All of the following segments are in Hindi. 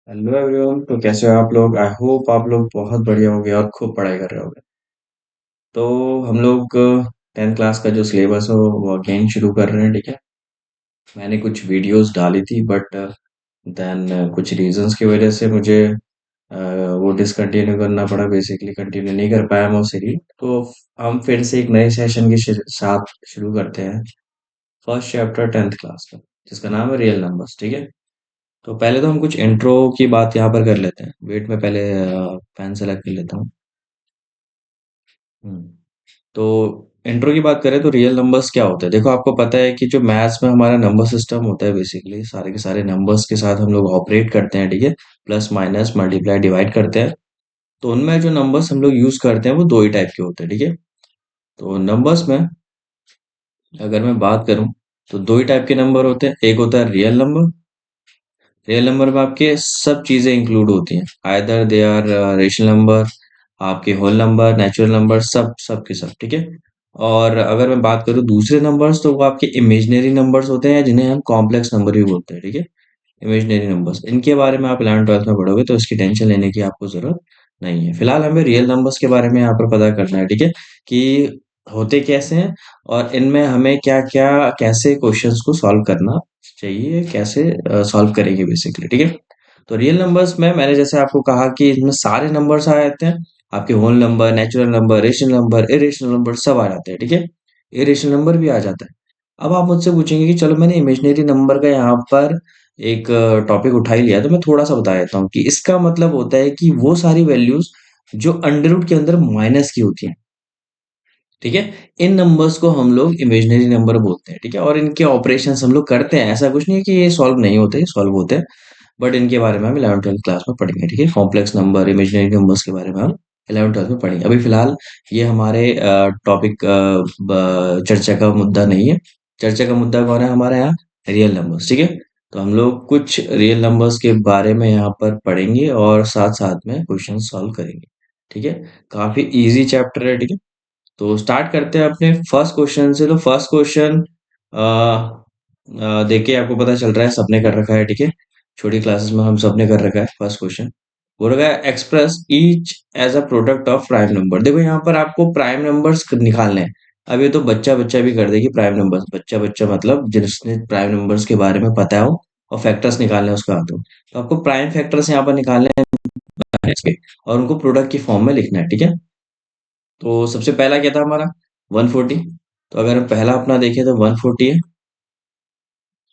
Hello everyone. तो कैसे हो आप लोग? आई होप आप लोग बहुत बढ़िया होंगे और खूब पढ़ाई कर रहे होंगे। तो हम लोग 10th क्लास का जो सिलेबस है वो अगेन शुरू कर रहे हैं, ठीक है। मैंने कुछ वीडियोस डाली थी बट देन कुछ रीजंस की वजह से मुझे वो डिसकंटिन्यू करना पड़ा। बेसिकली कंटिन्यू नहीं कर पाया मैं वो सीरीज। तो हम फिर से एक नए सेशन के साथ शुरू करते हैं। फर्स्ट चैप्टर 10th क्लास का, जिसका नाम है रियल नंबर्स, ठीक है। तो पहले तो हम कुछ इंट्रो की बात यहाँ पर कर लेते हैं। वेट में पहले पेन सेलेक्ट कर लेता हूँ। हम्म, तो इंट्रो की बात करें तो रियल नंबर्स क्या होते हैं। देखो, आपको पता है कि जो मैथ्स में हमारा नंबर सिस्टम होता है, बेसिकली सारे के सारे नंबर्स के साथ हम लोग ऑपरेट करते हैं, ठीक है। प्लस माइनस मल्टीप्लाई डिवाइड करते हैं। तो उनमें जो नंबर्स हम लोग यूज करते हैं वो दो ही टाइप के होते हैं, ठीक है। तो नंबर्स में अगर मैं बात करूं तो दो ही टाइप के नंबर होते हैं। एक होता है रियल नंबर। रियल नंबर में आपके सब चीजें इंक्लूड होती हैं, either they are rational number, आपके होल नंबर, नेचुरल नंबर, सब सब के सब, ठीक है। और अगर मैं बात करूँ दूसरे नंबर्स तो वो आपके इमेजिनरी नंबर्स होते हैं, जिन्हें हम कॉम्प्लेक्स नंबर भी बोलते हैं, ठीक है। इमेजिनरी नंबर्स, इनके बारे में आप 11th 12th में पढ़ोगे तो इसकी टेंशन लेने की आपको जरूरत नहीं है। फिलहाल हमें रियल नंबर्स के बारे में यहाँ पर पता करना है, ठीक है, कि होते कैसे हैं और इनमें हमें क्या क्या कैसे क्वेश्चंस को सॉल्व करना चाहिए, कैसे सॉल्व करेंगे बेसिकली, ठीक है। तो रियल नंबर्स में मैंने जैसे आपको कहा कि इसमें सारे नंबर्स आ जाते हैं। आपके whole number, natural number, rational number, irrational number सब आ जाते हैं, ठीक है। इरेशनल नंबर भी आ जाता है। अब आप मुझसे पूछेंगे कि चलो मैंने इमेजिनरी नंबर का यहाँ पर एक टॉपिक उठा ही लिया, तो मैं थोड़ा सा बता देता हूँ कि इसका मतलब होता है कि वो सारी वैल्यूज जो अंडर रूट के अंदर माइनस की होती हैं, ठीक है। इन नंबर्स को हम लोग इमेजिनरी नंबर बोलते हैं, ठीक है। और इनके ऑपरेशंस हम लोग करते हैं, ऐसा कुछ नहीं है कि ये सॉल्व नहीं होते, सॉल्व होते हैं। बट इनके बारे में हम 11th 12th क्लास में पढ़ेंगे, ठीक है। कॉम्प्लेक्स नंबर, इमेजिनरी नंबर्स के बारे में हम 11th 12th में पढ़ेंगे। अभी फिलहाल ये हमारे टॉपिक चर्चा का मुद्दा नहीं है। चर्चा का मुद्दा कौन है हमारे यहाँ? रियल नंबर्स, ठीक है। तो हम लोग कुछ रियल नंबर्स के बारे में यहाँ पर पढ़ेंगे और साथ साथ में क्वेश्चन सॉल्व करेंगे, ठीक है। काफी इजी चैप्टर है, ठीक है। तो स्टार्ट करते हैं अपने फर्स्ट क्वेश्चन से। तो फर्स्ट क्वेश्चन देखिए, आपको पता चल रहा है सबने कर रखा है, ठीक है। छोटी क्लासेस में हम सबने कर रखा है। फर्स्ट क्वेश्चन बोल रहा है express each as a product of prime number. देखो, यहाँ पर आपको प्राइम नंबर्स निकालने हैं। अब ये तो बच्चा बच्चा भी कर देगी प्राइम नंबर्स। बच्चा बच्चा मतलब जिसने प्राइम नंबर्स के बारे में पता हो और फैक्टर्स निकालने हैं उसका आता हो। तो आपको प्राइम फैक्टर्स यहाँ पर निकालने हैं इसके, और उनको प्रोडक्ट की फॉर्म में लिखना है, ठीक है। तो सबसे पहला क्या था हमारा? 140। तो अगर हम पहला अपना देखें तो 140 है।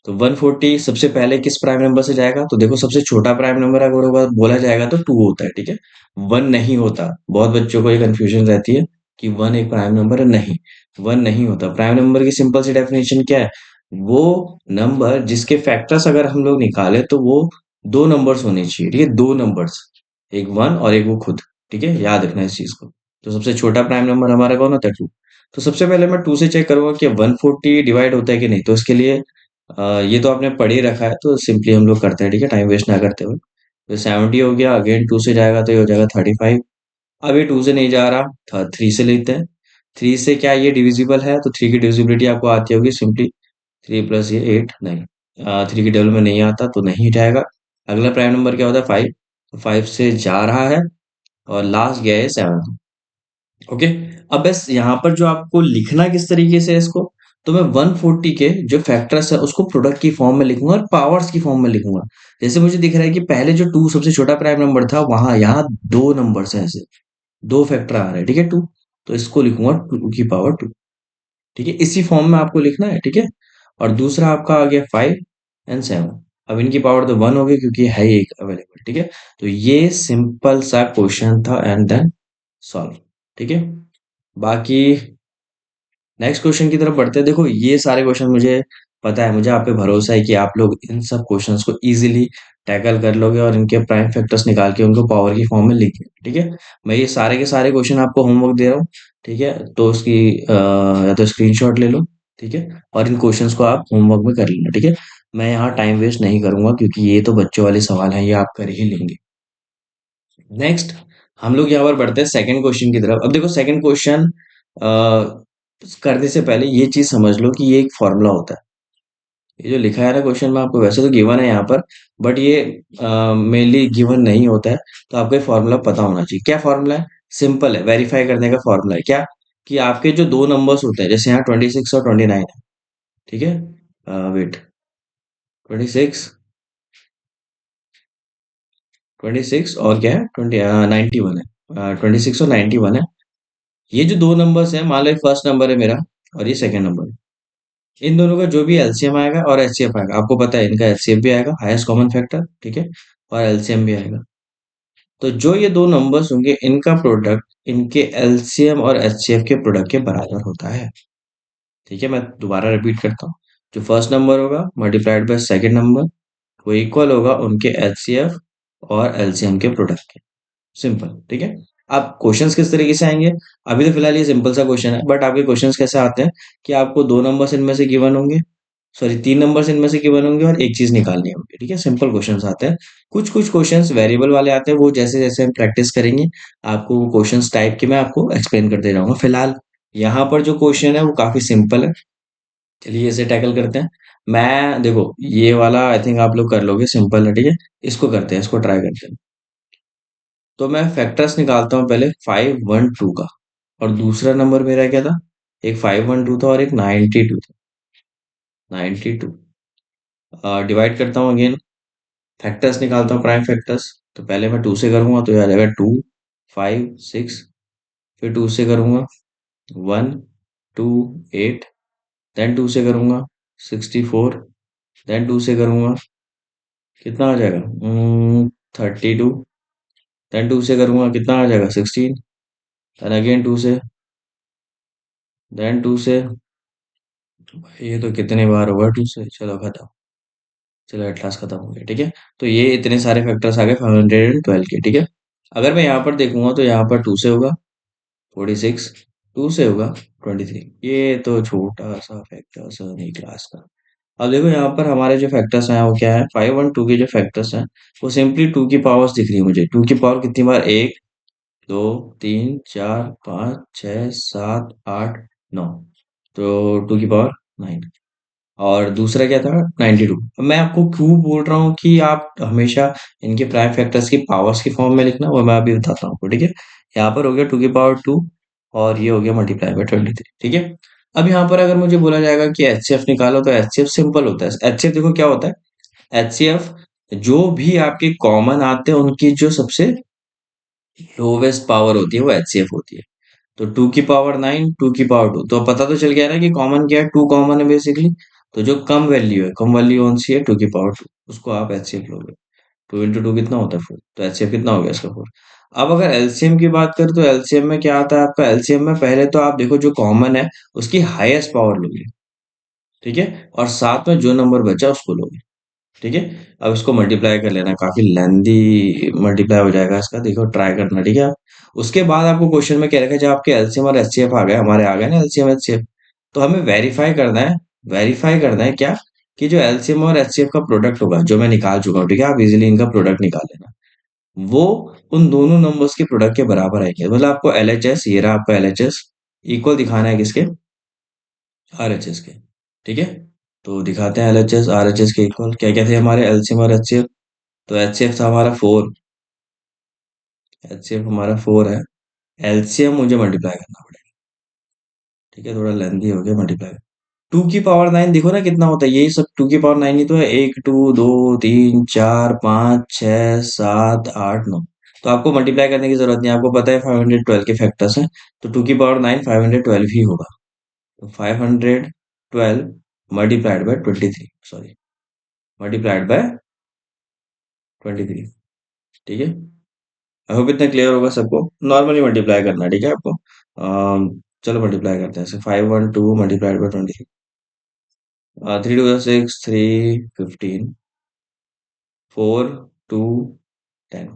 तो 140 सबसे पहले किस प्राइम नंबर से जाएगा? तो देखो, सबसे छोटा प्राइम नंबर अगर बोला जाएगा तो 2 होता है, ठीक है। 1 नहीं होता। बहुत बच्चों को ये कंफ्यूजन रहती है कि 1 एक प्राइम नंबर है। नहीं, 1 नहीं होता। प्राइम नंबर की सिंपल सी डेफिनेशन क्या है? वो नंबर जिसके फैक्टर्स अगर हम लोग निकाले तो वो दो नंबर्स होने चाहिए, ठीक है। दो नंबर्स, एक 1 और एक वो खुद, ठीक है। याद रखना इस चीज को। तो सबसे छोटा प्राइम नंबर हमारा कौन होता है? 2। तो सबसे पहले मैं 2 से चेक करूंगा कि 140 डिवाइड होता है कि नहीं। तो इसके लिए ये तो आपने पढ़ ही रखा है, तो सिंपली हम लोग करते हैं, ठीक है, टाइम वेस्ट ना करते हुए। तो 70 हो गया, अगेन 2 से जाएगा तो ये हो जाएगा 35। अब ये 2 से नहीं जा रहा, 3 से लेते हैं। 3 से क्या ये डिविजिबल है? तो 3 की डिविजिबिलिटी आपको आती होगी सिंपली। 3 प्लस ये 8, नहीं। 3 की टेबल में नहीं आता तो नहीं जाएगा। अगला प्राइम नंबर क्या होता है? 5। तो 5 से जा रहा है और लास्ट गया है 7। ओके। अब बस यहाँ पर जो आपको लिखना किस तरीके से है इसको, तो मैं 140 के जो फैक्टर्स है उसको प्रोडक्ट की फॉर्म में लिखूंगा और पावर्स की फॉर्म में लिखूंगा। जैसे मुझे दिख रहा है कि पहले जो 2 सबसे छोटा प्राइम नंबर था, वहां यहाँ दो नंबर्स हैं, ऐसे दो फैक्टर आ रहे हैं, ठीक है, 2। तो इसको लिखूंगा 2 की पावर 2, ठीक है। इसी फॉर्म में आपको लिखना है, ठीक है। और दूसरा आपका आ गया 5 एंड 7। अब इनकी पावर तो 1 हो गई क्योंकि है ही एक अवेलेबल, ठीक है। तो ये सिंपल सा क्वेश्चन था एंड देन सॉल्व, ठीक है। बाकी नेक्स्ट क्वेश्चन की तरफ बढ़ते हैं। देखो, ये सारे क्वेश्चन मुझे पता है, मुझे आप पे भरोसा है कि आप लोग इन सब क्वेश्चंस को इजीली टैकल कर लोगे और इनके प्राइम फैक्टर्स निकाल के उनको पावर की फॉर्म में लिख लोगे, ठीक है। मैं ये सारे के सारे क्वेश्चन आपको होमवर्क दे रहा हूँ, ठीक है। तो उसकी या तो स्क्रीनशॉट ले लो, ठीक है। और इन क्वेश्चंस को आप होमवर्क में कर लेना, ठीक है। मैं यहाँ टाइम वेस्ट नहीं करूंगा क्योंकि ये तो बच्चों वाले सवाल हैं, ये आप कर ही लेंगे। नेक्स्ट हम लोग यहाँ पर बढ़ते हैं सेकंड क्वेश्चन की तरफ। अब देखो, सेकंड क्वेश्चन करने से पहले ये चीज समझ लो कि ये एक फॉर्मूला होता है, ये जो लिखा है ना क्वेश्चन में आपको, वैसे तो गिवन है यहाँ पर, बट ये मेनली गिवन नहीं होता है। तो आपको फॉर्मूला पता होना चाहिए। क्या फॉर्मूला है? सिंपल है, वेरीफाई करने का फॉर्मूला है। क्या? कि आपके जो दो नंबर्स होते हैं, जैसे यहाँ 26 और 29 है, ठीक है, वेट, 26, 26 और क्या है, 91 है, 26 और 91 है। ये जो दो नंबर्स है, मान लो फर्स्ट नंबर है मेरा और ये सेकंड नंबर है, इन दोनों का जो भी एलसीएम आएगा और एचसीएफ आएगा, आपको पता है इनका एचसीएफ भी आएगा, हाईएस्ट कॉमन फैक्टर, ठीक है, और एलसीएम भी आएगा। तो जो ये दो नंबर्स होंगे, इनका प्रोडक्ट इनके एलसीएम और एचसीएफ के प्रोडक्ट के बराबर होता है। ठीक है, मैं दोबारा रिपीट करता हूँ। जो फर्स्ट नंबर होगा मल्टीप्लाइड बाय सेकंड नंबर, वो इक्वल होगा उनके एचसीएफ और एलसीएम के प्रोडक्ट के। सिंपल, ठीक है। अब क्वेश्चंस किस तरीके से आएंगे? अभी तो फिलहाल ये सिंपल सा क्वेश्चन है, बट आपके क्वेश्चंस कैसे आते हैं कि आपको दो नंबर्स इनमें से गिवन होंगे, सॉरी तीन नंबर्स इनमें से गिवन होंगे और एक चीज निकालनी होगी, ठीक है। सिंपल क्वेश्चंस आते हैं। कुछ कुछ क्वेश्चंस वेरिएबल वाले आते हैं, वो जैसे जैसे हम प्रैक्टिस करेंगे आपको वो क्वेश्चंस टाइप के मैं आपको एक्सप्लेन करते रहूंगा। फिलहाल यहाँ पर जो क्वेश्चन है वो काफी सिंपल है, चलिए इसे टैकल करते हैं। मैं देखो ये वाला आई थिंक आप लोग कर लोगे, सिंपल है, ठीक है। इसको करते हैं, इसको ट्राई करते हैं। तो मैं फैक्टर्स निकालता हूँ पहले 512 का, और दूसरा नंबर मेरा क्या था? एक 512 था और एक 92 था, 92। डिवाइड करता हूँ अगेन, फैक्टर्स निकालता हूँ, प्राइम फैक्टर्स। तो पहले मैं टू से करूंगा तो ये आ जाएगा 2, 5, 6। फिर टू से करूंगा 1, 2, 8। देन टू से करूंगा 64। देन टू से करूंगा कितना आ जाएगा, 32। देन टू से करूंगा कितना आ जाएगा, 16। देन अगेन टू से, देन टू से, ये तो कितने बार होगा टू से, चलो खत्म। चलो एट लास्ट खत्म हो गया, ठीक है। तो ये इतने सारे फैक्टर्स आ गए 512 के, ठीक है। अगर मैं यहाँ पर देखूंगा तो यहाँ पर टू से होगा 46, टू से होगा 23। ये तो छोटा सा फैक्टर्स है नहीं क्लास का। अब देखो यहाँ पर हमारे जो फैक्टर्स हैं वो क्या है, 5 और 2 के जो फैक्टर्स हैं वो सिंपली टू की पावर्स दिख रही है मुझे। टू की पावर कितनी बार, एक, दो, तीन, चार, पाँच, छः, सात, आठ, नौ। तो टू की पावर 9। और दूसरा क्या था, 92। अब मैं आपको क्यों बोल रहा हूँ कि आप हमेशा इनके प्राइम फैक्टर्स की पावर्स की फॉर्म में लिखना, वो मैं अभी बताता हूँ आपको, ठीक है। यहाँ पर हो गया 2 की पावर 2, और ये हो गया मल्टीप्लाई बाय 23, ठीक है। अब यहाँ पर अगर मुझे बोला जाएगा कि एचसीएफ निकालो, तो एचसीएफ सिंपल होता है। एचसीएफ देखो क्या होता है, एचसीएफ जो भी आपके कॉमन आते हैं उनकी जो सबसे लोवेस्ट पावर होती है वो एचसीएफ होती है। तो 2 की पावर 9, 2 की पावर 2, तो पता तो चल गया ना कि कॉमन क्या है, टू कॉमन है बेसिकली। तो जो कम वैल्यू है, कम वैल्यू कौन सी है, 2 की पावर 2, उसको आप एचसीएफ लोगे। 2 into 2 कितना होता है, 4। तो एचसीएफ कितना हो गया इसका, 4। अब अगर एलसीएम की बात करें तो एलसीएम में क्या आता है आपका, एलसीएम में पहले तो आप देखो जो कॉमन है उसकी हाईएस्ट पावर लोगे, ठीक है, और साथ में जो नंबर बचा उसको लोगे, ठीक है। अब इसको मल्टीप्लाई कर लेना, काफी लेंदी मल्टीप्लाई हो जाएगा इसका, देखो ट्राई करना, ठीक है आप। उसके बाद आपको क्वेश्चन में क्या रखा है, जब आपके एलसीएम और एचसीएफ आ गए, हमारे आ गए ना एलसीएम एचसीएफ, तो हमें वेरीफाई करना है। वेरीफाई करना है क्या, कि जो एलसीएम और एचसीएफ का प्रोडक्ट होगा, जो मैं निकाल चुका हूँ, ठीक है, आप इजीली इनका प्रोडक्ट निकाल लेना, वो उन दोनों नंबर्स के प्रोडक्ट के बराबर आएंगे। मतलब आपको एलएचएस, ये रहा आपका एलएचएस, इक्वल दिखाना है किसके, आरएचएस के, ठीक है। तो दिखाते हैं एलएचएस आरएचएस के इक्वल क्या क्या थे हमारे, एलसीएम और एचसीएफ। तो एचसीएफ था हमारा 4, एचसीएफ हमारा 4 है। एलसीएम मुझे मल्टीप्लाई करना पड़ेगा, ठीक है, थोड़ा लेंदी हो गया मल्टीप्लाई। 2 की पावर 9 देखो ना कितना होता है, यही सब 2 की पावर 9 ही तो है, एक, टू, दो, तीन, चार, पाँच, छः, सात, आठ, नौ। तो आपको मल्टीप्लाई करने की जरूरत नहीं है, आपको पता है 512 के फैक्टर्स हैं। तो 2 की पावर 9 512 ही होगा। तो 512 multiplied by 23, sorry, multiplied by 23, ठीक है। आई होप इतना क्लियर होगा सबको। नॉर्मली मल्टीप्लाई करना है, ठीक है आपको। चलो मल्टीप्लाई करते हैं, 512 मल्टीप्लाइड बाय 23, 3 2 6, 3 15, 4 2 10,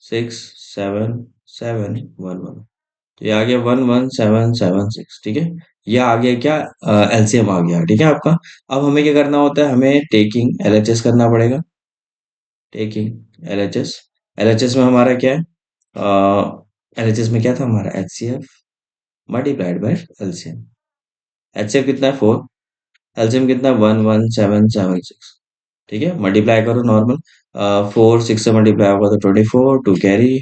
6 7 7 1 1। तो ये आ गया 11776, ठीक है। ये आ गया क्या, एलसीएम आ गया, ठीक है आपका। अब हमें क्या करना होता है, हमें टेकिंग एलएचएस करना पड़ेगा। टेकिंग एलएचएस, एलएचएस में हमारा क्या है, एलएचएस में क्या था हमारा, HCF multiplied by LCM. HCF कितना है, 4, एलसीएम कितना, 11776। ठीक है, मल्टीप्लाई करो नॉर्मल। 4 6 से मल्टीप्लाई होगा तो 24, 2 कैरी,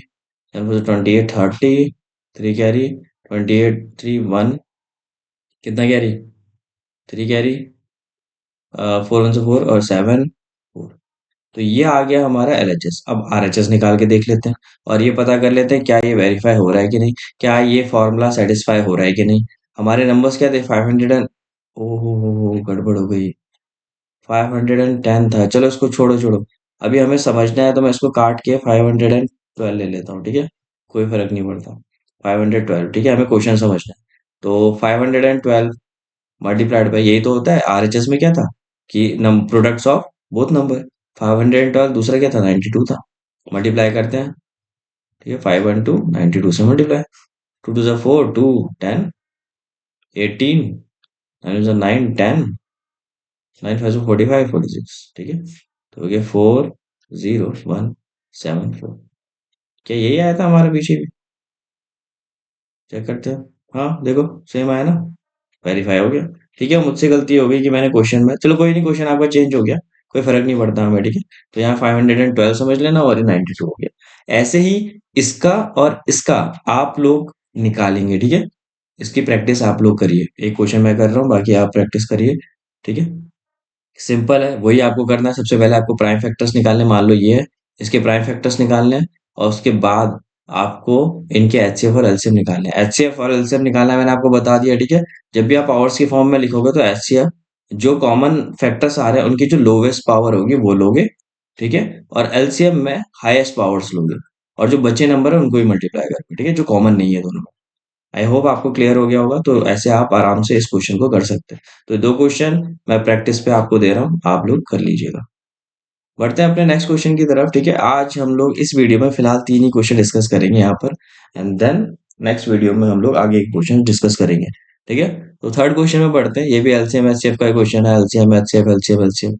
28 30, 3 कैरी, 28 3 1, कितना कैरी, 3 कैरी, 4 1 से 4 और 7 4। तो ये आ गया हमारा एलएचएस। अब आरएचएस निकाल के देख लेते हैं और ये पता कर लेते हैं क्या ये वेरीफाई हो रहा है कि नहीं, क्या ये फॉर्मूला सेटिस्फाई हो रहा है कि नहीं। हमारे नंबर्स क्या थे, 500 एंड, ओ गड़बड़ हो गई, 510 था। चलो इसको छोड़ो छोड़ो, अभी हमें समझना है तो मैं इसको काट के 512 ले लेता हूँ, ठीक है, कोई फर्क नहीं पड़ता। 512, ठीक है, हमें क्वेश्चन समझना है। तो 512 मल्टीप्लाइड बाई, यही तो होता है आरएचएस में, क्या था कि नम प्रोडक्ट्स ऑफ बोथ नंबर। 512 दूसरा क्या था, 92 था। मल्टीप्लाई करते हैं, ठीक है, 5 1 2 92 से मल्टीप्लाई, 2 2 4 2 10 18, 9 10, 9 5 45 46, ठीक है। तो हो गया 4 0 1 7 4। क्या यही आया था हमारे पीछे भी, चेक करते हैं। हाँ देखो, सेम आया ना, वेरीफाई हो गया। ठीक है, मुझसे गलती हो गई कि मैंने क्वेश्चन में, चलो कोई नहीं, क्वेश्चन आपका चेंज हो गया, कोई फर्क नहीं पड़ता हमें, ठीक है। तो यहाँ 512 समझ लेना और ये 92 हो गया। ऐसे ही इसका और इसका आप लोग निकालेंगे, ठीक है। इसकी प्रैक्टिस आप लोग करिए, एक क्वेश्चन मैं कर रहा हूँ, बाकी आप प्रैक्टिस करिए, ठीक है। सिंपल है, वही आपको करना है। सबसे पहले आपको प्राइम फैक्टर्स निकालने, मान लो ये है, इसके प्राइम फैक्टर्स निकालने हैं। और उसके बाद आपको इनके एचसीएफ और एलसीएम निकालने हैं। एचसीएफ और एलसीएम निकालना है, मैंने आपको बता दिया, ठीक है। जब भी आप पावर्स की फॉर्म में लिखोगे तो एचसीएफ, जो कॉमन फैक्टर्स आ रहे हैं उनकी जो लोवेस्ट पावर होगी वो लोगे, ठीक है। और एलसीएम में हाईएस्ट पावर्स लोगे, और जो बचे नंबर है उनको ही मल्टीप्लाई करके, ठीक है, जो कॉमन नहीं है दोनों में। आई होप आपको क्लियर हो गया होगा। तो ऐसे आप आराम से इस क्वेश्चन को कर सकते हैं। तो दो क्वेश्चन मैं प्रैक्टिस पे आपको दे रहा हूँ, आप लोग कर लीजिएगा। बढ़ते हैं अपने नेक्स्ट क्वेश्चन की तरफ, ठीक है। आज हम लोग इस वीडियो में फिलहाल तीन ही क्वेश्चन डिस्कस करेंगे यहाँ पर, एंड देन नेक्स्ट वीडियो में हम लोग आगे एक क्वेश्चन डिस्कस करेंगे, ठीक है। तो थर्ड क्वेश्चन में बढ़ते हैं, ये भी एलसीएम एचसीएफ का क्वेश्चन है, एलसीएम एचसीएफ एलसीएम एलसीएम।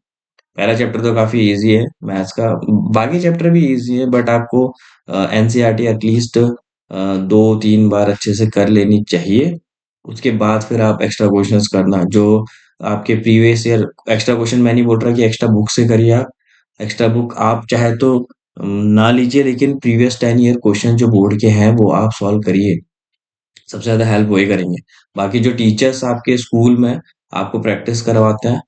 पहला चैप्टर तो काफी इजी है मैथ्स का, बाकी चैप्टर भी इजी है, बट आपको एनसीईआरटी एटलीस्ट 2 3 बार अच्छे से कर लेनी चाहिए। उसके बाद फिर आप एक्स्ट्रा क्वेश्चंस करना, जो आपके प्रीवियस ईयर, एक्स्ट्रा क्वेश्चन मैं नहीं बोल रहा कि एक्स्ट्रा बुक से करिए आप। एक्स्ट्रा बुक आप चाहे तो ना लीजिए, लेकिन प्रीवियस 10 ईयर क्वेश्चन जो बोर्ड के हैं वो आप सॉल्व करिए, सबसे ज्यादा हेल्प वही करेंगे। बाकी जो टीचर्स आपके स्कूल में आपको प्रैक्टिस करवाते हैं,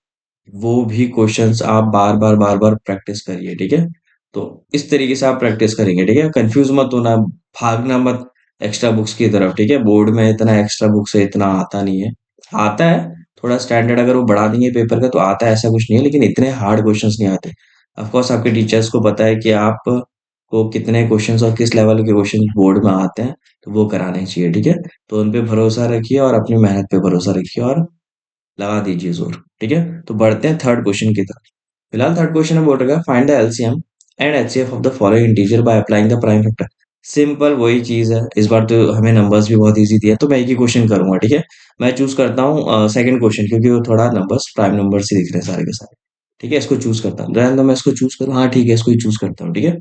वो भी क्वेश्चंस आप बार बार प्रैक्टिस करिए, ठीक है। तो इस तरीके से आप प्रैक्टिस करेंगे, ठीक है, कंफ्यूज मत होना, भागना मत एक्स्ट्रा बुक्स की तरफ, ठीक है। बोर्ड में इतना एक्स्ट्रा बुक से इतना आता नहीं है, आता है थोड़ा स्टैंडर्ड, अगर वो बढ़ा देंगे पेपर का तो आता है, ऐसा कुछ नहीं है, लेकिन इतने हार्ड क्वेश्चंस नहीं आते। ऑफ कोर्स आपके टीचर्स को पता है कि आप को कितने क्वेश्चंस और किस लेवल के क्वेश्चन बोर्ड में आते हैं, तो वो कराने चाहिए, ठीक है। तो उन पे भरोसा रखिए और अपनी मेहनत पे भरोसा रखिए और लगा दीजिए जोर, ठीक है। तो बढ़ते हैं थर्ड क्वेश्चन की तरफ। फिलहाल थर्ड क्वेश्चन में बोल रहा है, find the LCM and HCF of the following integer by applying the prime factor. Simple वही चीज है, इस बार तो हमें नंबर्स भी बहुत इजी दिए, तो मैं एक ही क्वेश्चन करूंगा, ठीक है। मैं चूज करता हूँ सेकंड क्वेश्चन, क्योंकि वो थोड़ा नंबर्स प्राइम नंबर्स ही दिख रहे हैं सारे के सारे, ठीक है। इसको चूज करता हूँ, रहने दो, मैं इसको चूज करूँ, हाँ ठीक है, इसको ही चूज करता हूँ, ठीक है।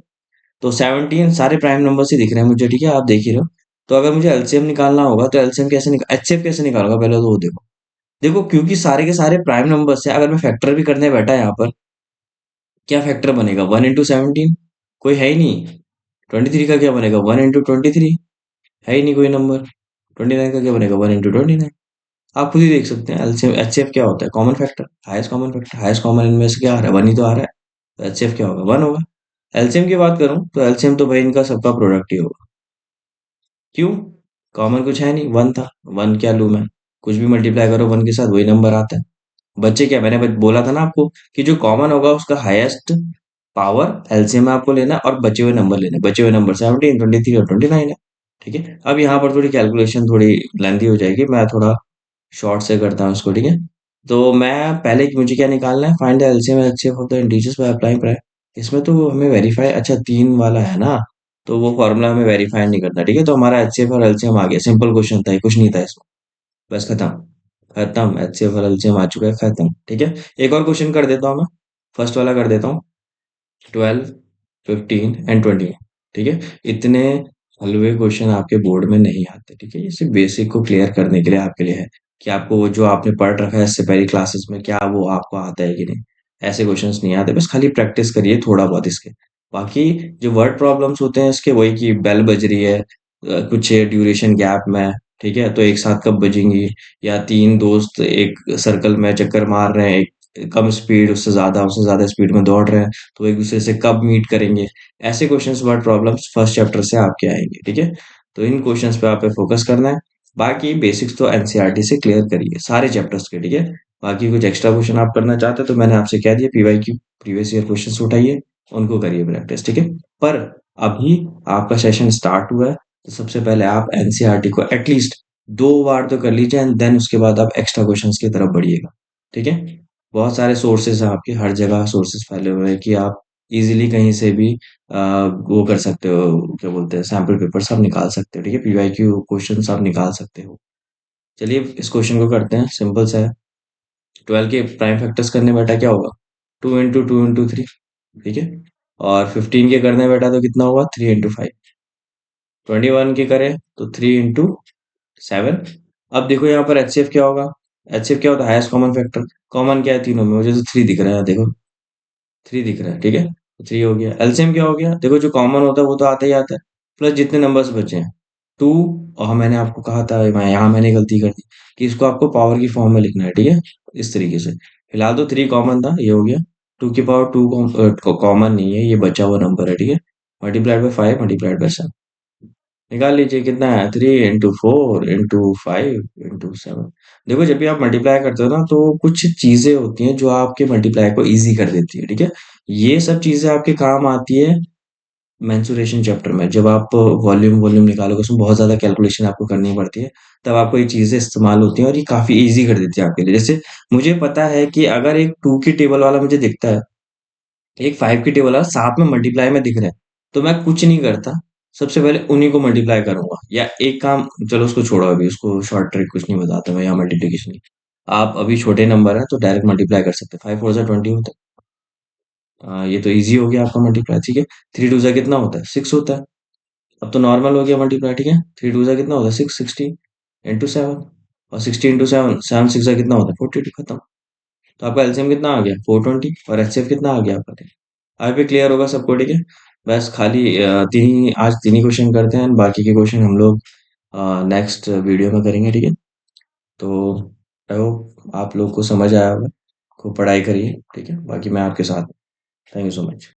तो 17 सारे प्राइम नंबर्स ही दिख रहे हैं मुझे, ठीक है, आप देख ही रहे हो। तो अगर मुझे एलसीएम निकालना होगा तो एलसीएम कैसे निकाल, एचसीएफ कैसे निकालूंगा, पहले तो वो देखो। देखो, क्योंकि सारे के सारे प्राइम नंबर्स है, अगर मैं फैक्टर भी करने बैठा यहाँ पर, क्या फैक्टर बनेगा, 1 into 17, कोई है ही नहीं। 23 का क्या बनेगा, 1 into 23, है ही नहीं कोई नंबर। 29 का क्या बनेगा, 1 into 29। आप खुद ही देख सकते हैं एलसीएम एचसीएफ क्या होता है, common factor, highest common factor, highest common इनमें से क्या आ रहा है, 1 ही तो आ रहा है। तो एचसीएफ क्या होगा, 1 होगा। एलसीएम की बात करूं तो एलसीएम तो भाई इनका सबका प्रोडक्ट ही होगा। क्यों, कॉमन कुछ है नहीं, 1 था, 1 क्या लूं मैं, कुछ भी मल्टीप्लाई करो 1 के साथ वही नंबर आता है। बच्चे क्या, मैंने बोला था ना आपको कि जो कॉमन होगा उसका हाईएस्ट पावर एलसीएम में आपको लेना है और बचे हुए नंबर लेने, बचे हुए नंबर 17 23 और 29 है, ठीक है। अब यहाँ पर थोड़ी कैलकुलेशन थोड़ी लेंथी हो जाएगी, मैं थोड़ा शॉर्ट से करता हूँ इसको, ठीक है। तो मैं पहले मुझे क्या निकालना है, find the LCM HCF of the integers by applying prime. इसमें तो हमें वेरीफाई, अच्छा 3 वाला है ना, तो वो फॉर्मूला हमें वेरीफाई नहीं करता, ठीक है। तो हमारा एचसीएफ और एलसीएम आ गया, सिंपल क्वेश्चन था, ये कुछ नहीं था इसमें, बस खत्म। खत्म, एचसीएफ और एलसीएम आ चुका है, खत्म, ठीक है। एक और क्वेश्चन कर देता हूँ मैं, फर्स्ट वाला कर देता हूँ। 12 15 एंड 20, ठीक है। इतने हलवे क्वेश्चन आपके बोर्ड में नहीं आते, ठीक है, ये सिर्फ बेसिक को क्लियर करने के लिए आपके लिए है कि आपको वो जो आपने पढ़ रखा है इससे पहले क्लासेस में क्या वो आपको आता है कि नहीं। ऐसे क्वेश्चंस नहीं आते, बस खाली प्रैक्टिस करिए थोड़ा बहुत इसके। बाकी जो वर्ड प्रॉब्लम्स होते हैं इसके, वही कि बेल बज रही है कुछ ड्यूरेशन गैप में, ठीक है, तो एक साथ कब बजेंगी, या तीन दोस्त एक सर्कल में चक्कर मार रहे हैं, एक कम स्पीड उससे ज्यादा स्पीड में दौड़ रहे हैं, तो एक दूसरे से कब मीट करेंगे। ऐसे questions word problems first chapter से आपके आएंगे, ठीक है। तो इन क्वेश्चंस पे आप फोकस करना है। बाकी बेसिक्स तो एनसीईआरटी से क्लियर करिए सारे चैप्टर्स के, ठीक है। बाकी कुछ एक्स्ट्रा क्वेश्चन आप करना चाहते हैं तो मैंने आपसे कह दिया, पीवाईक्यू प्रीवियस ईयर क्वेश्चंस उठाइए, उनको करिए प्रैक्टिस, ठीक है। पर अभी आपका सेशन स्टार्ट हुआ है, तो सबसे पहले आप एनसीईआरटी को एटलीस्ट 2 बार तो कर लीजिए, एंड देन उसके बाद आप एक्स्ट्रा क्वेश्चंस की तरफ बढ़िएगा, ठीक है। बहुत सारे सोर्सेज हैं आपके, हर जगह सोर्सेज फैले हुए हैं कि आप इजीली कहीं से भी वो कर सकते हो, क्या बोलते हैं, सैम्पल पेपर्स आप निकाल सकते हो, ठीक है, पीवाईक्यू क्वेश्चंस आप निकाल सकते हो। चलिए इस क्वेश्चन को करते हैं, सिंपल सा है। 12 के प्राइम फैक्टर्स करने बेटा क्या होगा, 2 इंटू 3, ठीक है। और 15 के करने बेटा तो कितना होगा, 3 इंटू 5। 21 के करें तो 3 इंटू 7। अब देखो यहाँ पर एचसीएफ क्या होगा, एचसीएफ क्या होता है, हाईएस्ट कॉमन फैक्टर। कॉमन क्या है तीनों में, मुझे तो 3 दिख रहा है, देखो 3 दिख रहा है, ठीक है। 3 हो गया। एलसीएम क्या हो गया, देखो जो कॉमन होता है वो तो आता ही आता है, प्लस जितने नंबर्स बचे हैं 2। और मैंने आपको कहा था, यहाँ मैंने गलती कर दी कि इसको आपको पावर की फॉर्म में लिखना है, ठीक है, इस तरीके से। फिलहाल तो 3 कॉमन था, ये हो गया। 2 की पावर 2 कॉमन नहीं है, ये बचा हुआ नंबर है, ठीक है। मल्टीप्लाइड बाई 5 मल्टीप्लाइड बाई 7, निकाल लीजिए कितना है, 3 इंटू 4 इंटू 5 इंटू 7। देखो जब भी आप मल्टीप्लाई करते हो ना, तो कुछ चीजें होती हैं जो आपके मल्टीप्लाई को इजी कर देती है, ठीक है। ये सब चीजें आपके काम आती है मेंसुरेशन चैप्टर में, जब आप वॉल्यूम वॉल्यूम निकालोगे, उसमें बहुत ज्यादा कैलकुलेशन आपको करनी पड़ती है, तब आपको ये चीजें इस्तेमाल होती हैं, और ये काफी इजी कर देती है आपके लिए। जैसे मुझे पता है कि अगर एक 2 की टेबल वाला मुझे दिखता है, एक 5 की टेबल वाला साथ में मल्टीप्लाई में दिख रहा है, तो मैं कुछ नहीं करता, सबसे पहले उन्हीं को मल्टीप्लाई करूंगा। या एक काम, चलो उसको छोड़ो, अभी उसको शॉर्ट ट्रिक कुछ नहीं बताता मैं, यहाँ मल्टीप्लीकेशन की। आप अभी छोटे नंबर है तो डायरेक्ट मल्टीप्लाई कर सकते हैं, 5 4 जा 20 होता है, ये तो इजी हो गया आपका मल्टीप्लाई, ठीक है। 3 2 जा कितना होता है, 6 होता है। अब तो नॉर्मल हो गया मल्टीप्लाई, ठीक है। 3 2 जा कितना होता है, 6, 60 इंटू 7। और 60 इंटू 7, 7 6 जा कितना होता है, 42, खत्म। तो आपका एलसीएम कितना आ गया, 420, और एचसीएफ कितना आ गया आपका। अभी भी क्लियर होगा सबको, ठीक है। बस खाली आज तीन ही क्वेश्चन करते हैं, बाकी के क्वेश्चन हम लोग नेक्स्ट वीडियो में करेंगे, ठीक है। तो आई होप आप लोग को समझ आया होगा, खूब पढ़ाई करिए, ठीक है। बाकी मैं आपके साथ हूँ। Thank you so much.